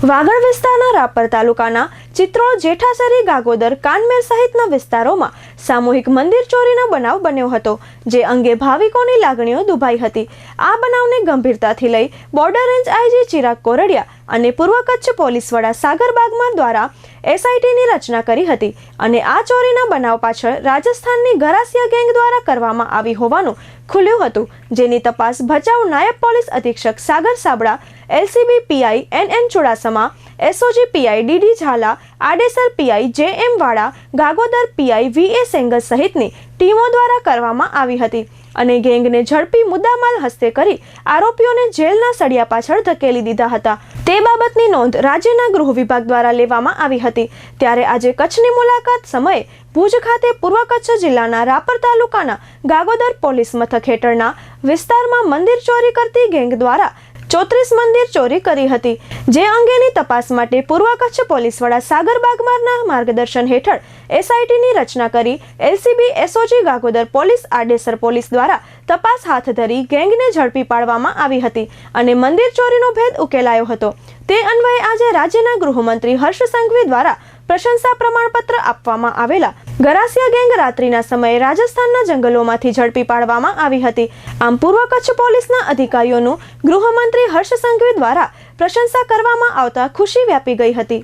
વાગડ વિસ્તારના રાપર તાલુકાના ચિત્રોલ, જેઠાસરી, ગાગોદર, કાનમેર સહિતના વિસ્તારોમાં સામૂહિક મંદિર ચોરીનો બનાવ બન્યો હતો, જે અંગે ભાવિકોની લાગણીઓ દુભાઈ હતી। આ બનાવને ગંભીરતાથી લઈ border range IG Chirag Kordia અને પૂર્વ કચ્છ પોલીસ વડા સાગર બાગમાર દ્વારા એસઆઈટીની રચના કરી હતી અને આ ચોરીના બનાવ પાછળ રાજસ્થાનની ગરાસિયા ગેંગ દ્વારા કરવામાં આવી હોવાનું ખુલ્યું હતું, જેની તપાસ ભચાઉ નાયબ પોલીસ અધિક્ષક Sagar Sabada, LCB PI NN Chudasama, SOG PI DD Zala, Adesar PI JM Vada, Gagodar PI વીએ સેંગર સહિતની ટીમો દ્વારા કરવામાં આવી હતી અને ગેંગને ઝડપી મુદ્દામાલ હસ્તે કરી આરોપીઓને જેલના સળિયા પાછળ ધકેલી દીધા હતા। તે બાબતની નોંધ રાજ્યના ગૃહ વિભાગ દ્વારા લેવામાં આવી હતી। ત્યારે આજે કચ્છની મુલાકાત સમયે ભુજ ખાતે પૂર્વ કચ્છ જિલ્લાના રાપર તાલુકાના ગાગોદર પોલીસ મથક હેઠળના વિસ્તારમાં મંદિર ચોરી કરતી ગેંગ દ્વારા 34 મંદિર ચોરી કરી હતી, જે અંગેની તપાસ માટે પૂર્વ કચ્છ પોલીસ વડા સાગર બાગમારના માર્ગદર્શન હેઠળ એસઆઈટીની રચના કરી LCB, SOG, Gagodar police, Adesar police દ્વારા તપાસ હાથ ધરી ગેંગને ઝડપી પાડવામાં આવી હતી અને મંદિર ચોરીનો ભેદ ઉકેલાયો હતો। તે અન્વયે આજે રાજ્યના ગૃહમંત્રી હર્ષ સંઘવી દ્વારા પ્રશંસા પ્રમાણપત્ર આપવામાં આવેલા ગરાસિયા ગેંગ રાત્રિના સમયે રાજસ્થાનના જંગલોમાંથી ઝડપી પાડવામાં આવી હતી। આમ પૂર્વ કચ્છ પોલીસના અધિકારીઓનું ગૃહમંત્રી હર્ષ સંઘવી દ્વારા પ્રશંસા કરવામાં આવતા ખુશી વ્યાપી ગઈ હતી।